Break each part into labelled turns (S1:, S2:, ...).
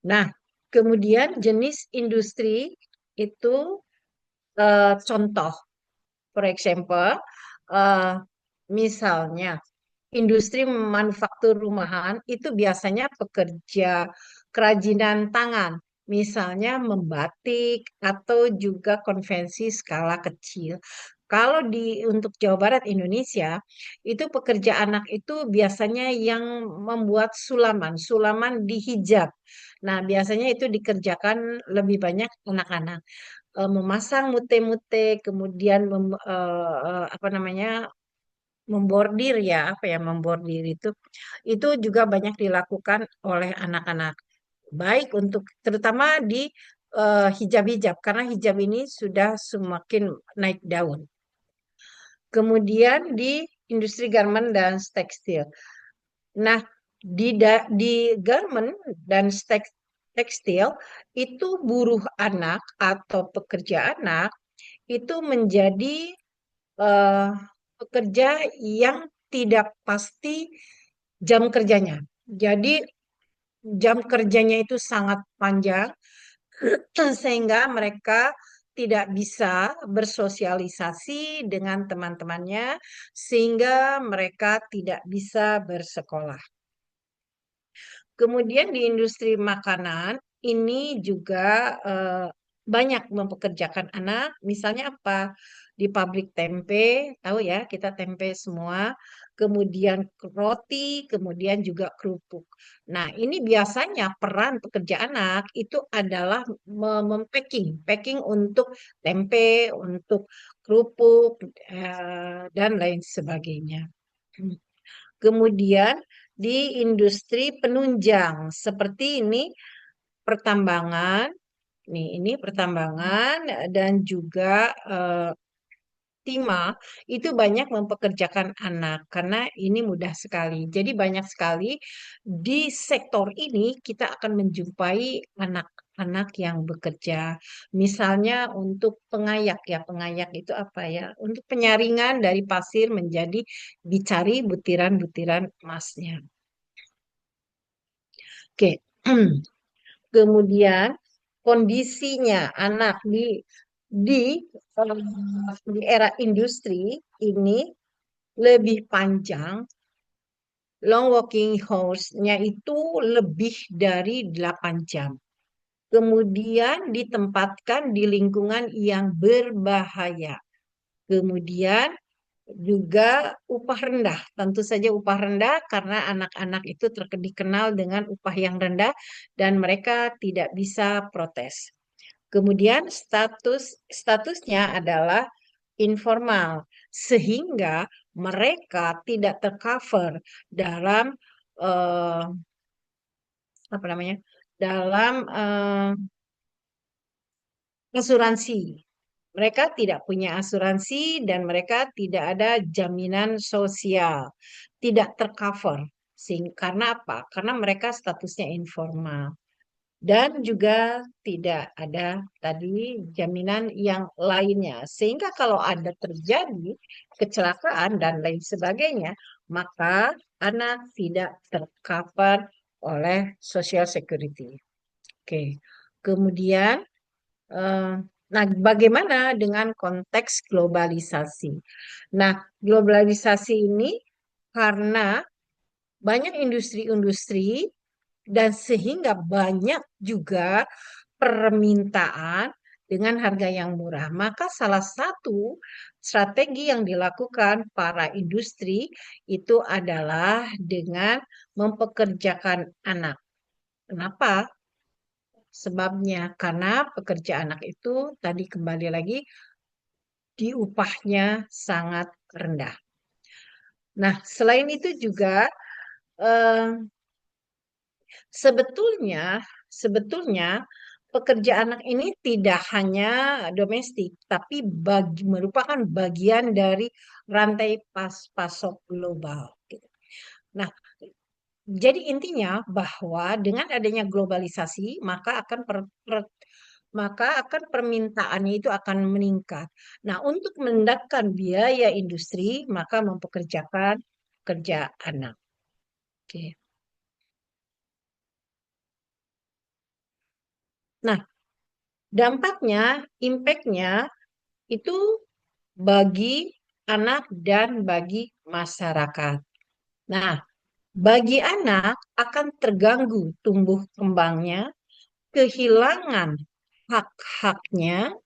S1: Nah, kemudian jenis industri itu contoh, for example, eh, misalnya industri manufaktur rumahan itu biasanya pekerja kerajinan tangan, misalnya membatik atau juga konvensi skala kecil. Kalau untuk Jawa Barat Indonesia, itu pekerja anak itu biasanya yang membuat sulaman, sulaman di hijab. Nah, biasanya itu dikerjakan lebih banyak anak-anak memasang mute-mute, kemudian apa namanya membordir ya, apa ya membordir itu juga banyak dilakukan oleh anak-anak. Baik untuk terutama di hijab-hijab karena hijab ini sudah semakin naik daun. Kemudian di industri garment dan tekstil. Nah, di garment dan tekstil itu buruh anak atau pekerja anak itu menjadi eh, pekerja yang tidak pasti jam kerjanya. Jadi jam kerjanya itu sangat panjang sehingga mereka tidak bisa bersosialisasi dengan teman-temannya sehingga mereka tidak bisa bersekolah. Kemudian di industri makanan ini juga banyak mempekerjakan anak. Misalnya apa? Di pabrik tempe, tahu ya kita tempe semua. Kemudian roti, kemudian juga kerupuk. Nah, ini biasanya peran pekerja anak itu adalah mempacking, packing untuk tempe, untuk kerupuk, dan lain sebagainya. Kemudian di industri penunjang seperti ini pertambangan, ini pertambangan dan juga timah itu banyak mempekerjakan anak karena ini mudah sekali. Jadi banyak sekali di sektor ini kita akan menjumpai anak-anak yang bekerja. Misalnya untuk pengayak ya, pengayak itu apa ya? Untuk penyaringan dari pasir menjadi dicari butiran-butiran emasnya. Oke. Kemudian kondisinya anak di di era industri ini lebih panjang, long working hours-nya itu lebih dari 8 jam. Kemudian ditempatkan di lingkungan yang berbahaya. Kemudian juga upah rendah. Tentu saja upah rendah karena anak-anak itu dikenal dengan upah yang rendah dan mereka tidak bisa protes. Kemudian statusnya adalah informal sehingga mereka tidak tercover dalam eh, apa namanya? Dalam asuransi. Mereka tidak punya asuransi dan mereka tidak ada jaminan sosial, tidak tercover. Karena apa? Karena mereka statusnya informal. Dan juga tidak ada tadi jaminan yang lainnya. Sehingga kalau ada terjadi kecelakaan dan lain sebagainya, maka anak tidak tercover oleh Social Security. Oke. Kemudian, eh, nah bagaimana dengan konteks globalisasi? Nah, globalisasi ini karena banyak industri-industri dan sehingga banyak juga permintaan dengan harga yang murah. Maka salah satu strategi yang dilakukan para industri itu adalah dengan mempekerjakan anak. Kenapa? Sebabnya karena pekerja anak itu tadi kembali lagi diupahnya sangat rendah. Nah, selain itu juga eh, sebetulnya, sebetulnya pekerja anak ini tidak hanya domestik, tapi merupakan bagian dari rantai pasok global. Gitu. Nah, jadi intinya bahwa dengan adanya globalisasi, maka akan permintaannya itu akan meningkat. Nah, untuk mendapatkan biaya industri, maka mempekerjakan kerja anak. Oke. Nah, dampaknya, impactnya itu bagi anak dan bagi masyarakat. Nah, bagi anak akan terganggu tumbuh kembangnya, kehilangan hak-haknya,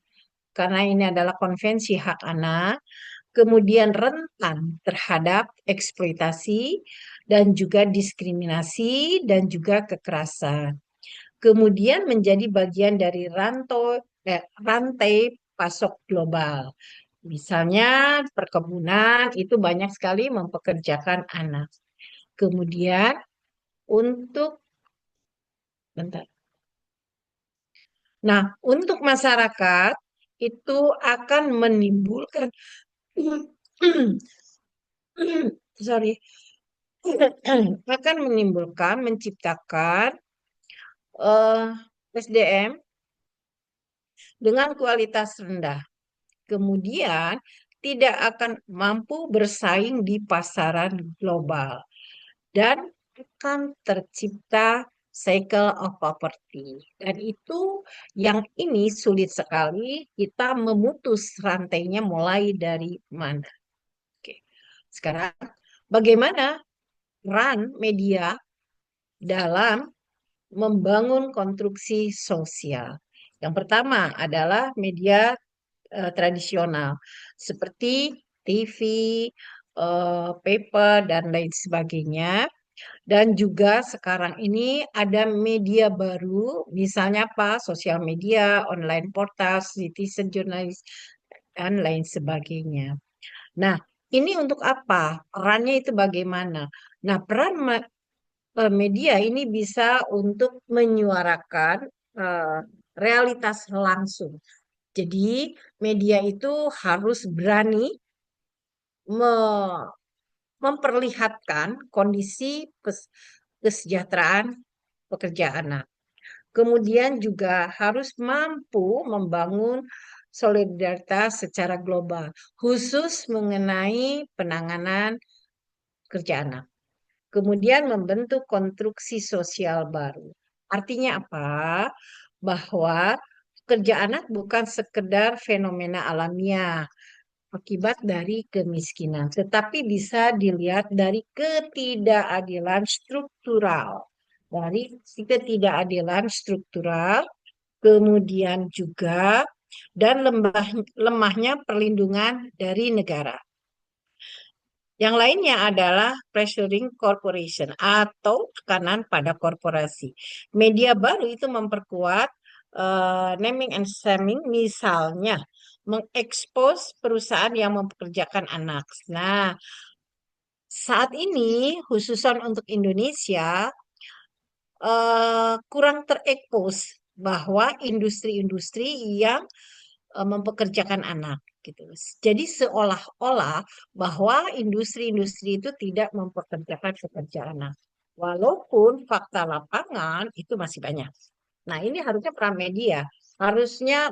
S1: karena ini adalah konvensi hak anak, kemudian rentan terhadap eksploitasi dan juga diskriminasi dan juga kekerasan. Kemudian menjadi bagian dari rantai pasok global. Misalnya perkebunan itu banyak sekali mempekerjakan anak. Kemudian untuk bentar. Nah, untuk masyarakat itu akan menimbulkan sorry, akan menimbulkan, menciptakan SDM dengan kualitas rendah. Kemudian tidak akan mampu bersaing di pasaran global dan akan tercipta cycle of poverty. Dan itu yang ini sulit sekali kita memutus rantainya mulai dari mana. Oke. Sekarang bagaimana peran media dalam membangun konstruksi sosial? Yang pertama adalah media tradisional seperti TV, paper, dan lain sebagainya. Dan juga sekarang ini ada media baru, misalnya apa? Sosial media, online portal, citizen journalist, dan lain sebagainya. Nah, ini untuk apa? Perannya itu bagaimana? Nah, peran media ini bisa untuk menyuarakan eh, realitas langsung. Jadi, media itu harus berani me- memperlihatkan kondisi kesejahteraan pekerja anak. Kemudian juga harus mampu membangun solidaritas secara global, khusus mengenai penanganan kerja anak. Kemudian membentuk konstruksi sosial baru. Artinya apa? Bahwa kerja anak bukan sekedar fenomena alamiah akibat dari kemiskinan, tetapi bisa dilihat dari ketidakadilan struktural. Dari ketidakadilan struktural, kemudian juga dan lemahnya perlindungan dari negara. Yang lainnya adalah pressuring corporation atau tekanan pada korporasi. Media baru itu memperkuat naming and shaming, misalnya mengekspos perusahaan yang mempekerjakan anak. Nah, saat ini khususan untuk Indonesia kurang terekspos bahwa industri-industri yang mempekerjakan anak gitu. Jadi seolah-olah bahwa industri-industri itu tidak mempekerjakan pekerja anak. Walaupun fakta lapangan itu masih banyak. Nah, ini harusnya peran media, harusnya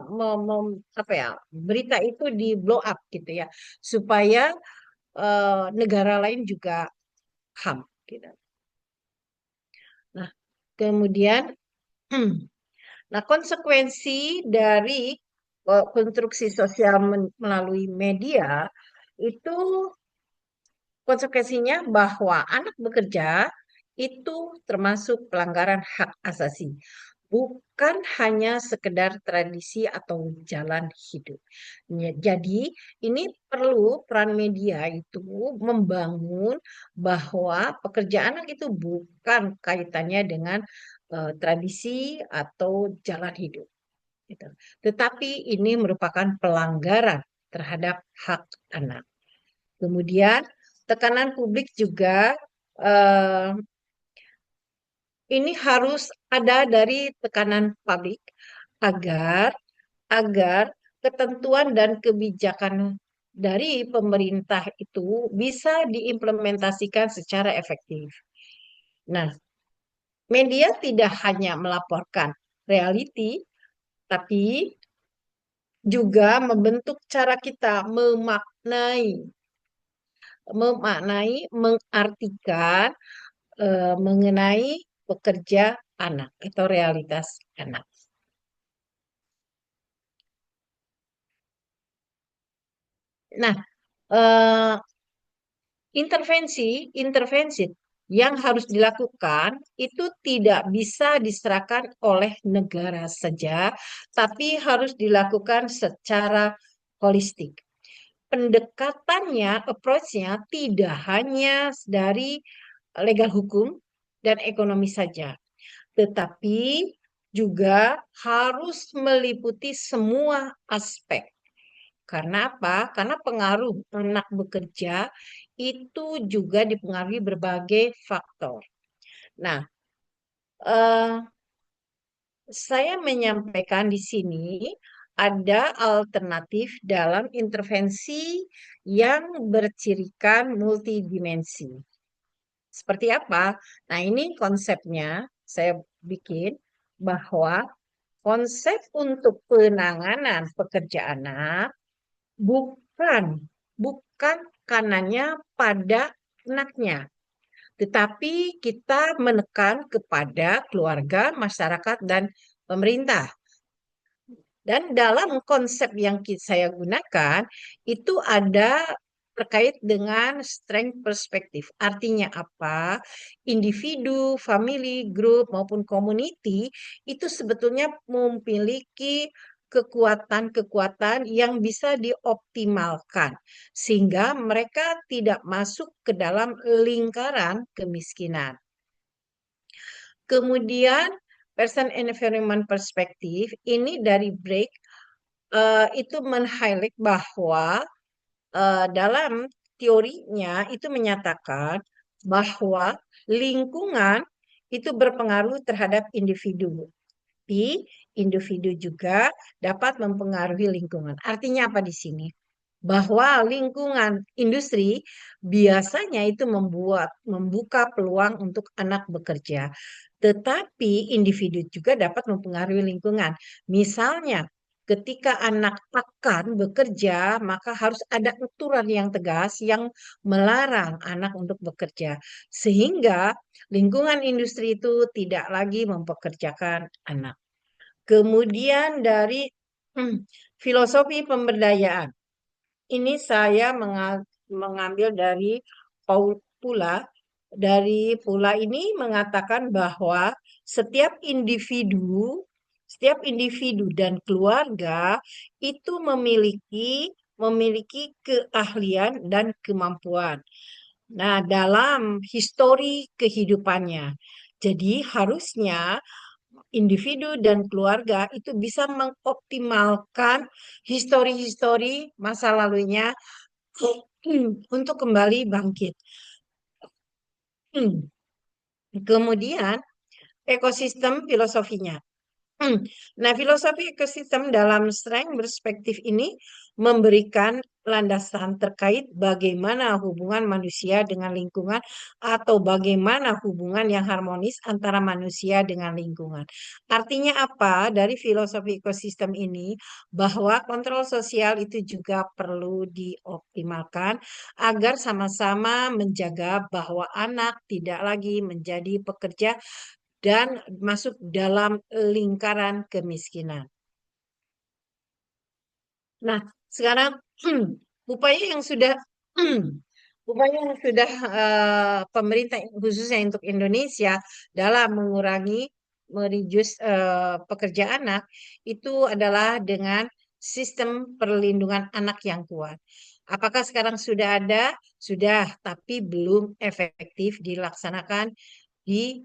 S1: apa ya, berita itu di blow up gitu ya, supaya negara lain juga paham gitu. Nah, kemudian nah, konsekuensi dari konstruksi sosial melalui media itu konsekuensinya bahwa anak bekerja itu termasuk pelanggaran hak asasi, bukan hanya sekedar tradisi atau jalan hidup. Jadi, ini perlu peran media itu membangun bahwa pekerja anak itu bukan kaitannya dengan tradisi atau jalan hidup gitu. Tetapi ini merupakan pelanggaran terhadap hak anak. Kemudian tekanan publik juga eh, ini harus ada dari tekanan publik agar agar ketentuan dan kebijakan dari pemerintah itu bisa diimplementasikan secara efektif. Nah, media tidak hanya melaporkan reality, tapi juga membentuk cara kita mengartikan mengenai pekerja anak atau realitas anak. Nah, eh, intervensi yang harus dilakukan itu tidak bisa diserahkan oleh negara saja, tapi harus dilakukan secara holistik. Pendekatannya, approach-nya tidak hanya dari legal hukum dan ekonomi saja, tetapi juga harus meliputi semua aspek. Karena apa? Karena pengaruh anak bekerja itu juga dipengaruhi berbagai faktor. Nah, eh, saya menyampaikan di sini ada alternatif dalam intervensi yang bercirikan multidimensi. Seperti apa? Nah, ini konsepnya saya bikin bahwa konsep untuk penanganan pekerja anak bukan bukan kanannya pada anaknya, tetapi kita menekan kepada keluarga, masyarakat, dan pemerintah. Dan dalam konsep yang saya gunakan, itu ada terkait dengan strength perspektif. Artinya apa? Individu, family, group, maupun community itu sebetulnya memiliki kekuatan-kekuatan yang bisa dioptimalkan. Sehingga mereka tidak masuk ke dalam lingkaran kemiskinan. Kemudian person environment perspektif ini dari Break itu men-highlight bahwa dalam teorinya itu menyatakan bahwa lingkungan itu berpengaruh terhadap individu. Tapi individu juga dapat mempengaruhi lingkungan. Artinya apa di sini? Bahwa lingkungan industri biasanya itu membuka peluang untuk anak bekerja. Tetapi individu juga dapat mempengaruhi lingkungan. Misalnya, ketika anak akan bekerja, maka harus ada aturan yang tegas yang melarang anak untuk bekerja. Sehingga lingkungan industri itu tidak lagi mempekerjakan anak. Kemudian dari filosofi pemberdayaan. Ini saya mengambil dari Paul Pula. Dari Pula ini mengatakan bahwa setiap individu dan keluarga itu memiliki keahlian dan kemampuan. Nah, dalam histori kehidupannya. Jadi harusnya individu dan keluarga itu bisa mengoptimalkan histori-histori masa lalunya untuk kembali bangkit. Kemudian ekosistem filosofinya. Nah, filosofi ekosistem dalam strength perspektif ini memberikan landasan terkait bagaimana hubungan manusia dengan lingkungan atau bagaimana hubungan yang harmonis antara manusia dengan lingkungan. Artinya apa? Dari filosofi ekosistem ini bahwa kontrol sosial itu juga perlu dioptimalkan agar sama-sama menjaga bahwa anak tidak lagi menjadi pekerja dan masuk dalam lingkaran kemiskinan. Nah, sekarang upaya yang sudah upaya yang sudah pemerintah khususnya untuk Indonesia dalam mengurangi mereduce pekerja anak itu adalah dengan sistem perlindungan anak yang kuat. Apakah sekarang sudah ada? Sudah, tapi belum efektif dilaksanakan di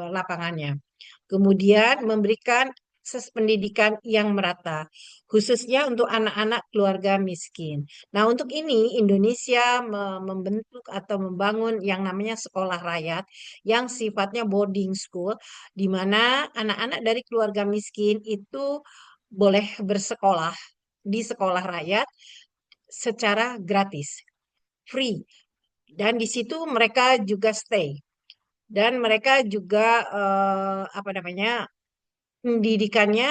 S1: lapangannya. Kemudian memberikan akses pendidikan yang merata, khususnya untuk anak-anak keluarga miskin. Nah, untuk ini Indonesia membentuk atau membangun yang namanya sekolah rakyat yang sifatnya boarding school, di mana anak-anak dari keluarga miskin itu boleh bersekolah di sekolah rakyat secara gratis, free. Dan di situ mereka juga stay. Dan mereka juga apa namanya pendidikannya,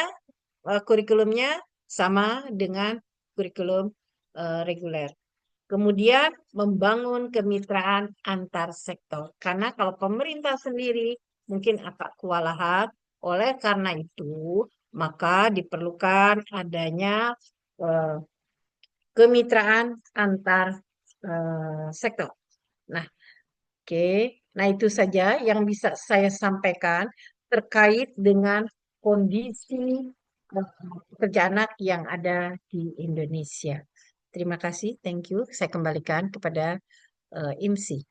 S1: kurikulumnya sama dengan kurikulum reguler. Kemudian membangun kemitraan antar sektor. Karena kalau pemerintah sendiri mungkin agak kewalahan. Oleh karena itu, maka diperlukan adanya eh, kemitraan antar sektor. Nah, oke. Nah, itu saja yang bisa saya sampaikan terkait dengan kondisi pekerja anak yang ada di Indonesia. Terima kasih, thank you. Saya kembalikan kepada IMSI.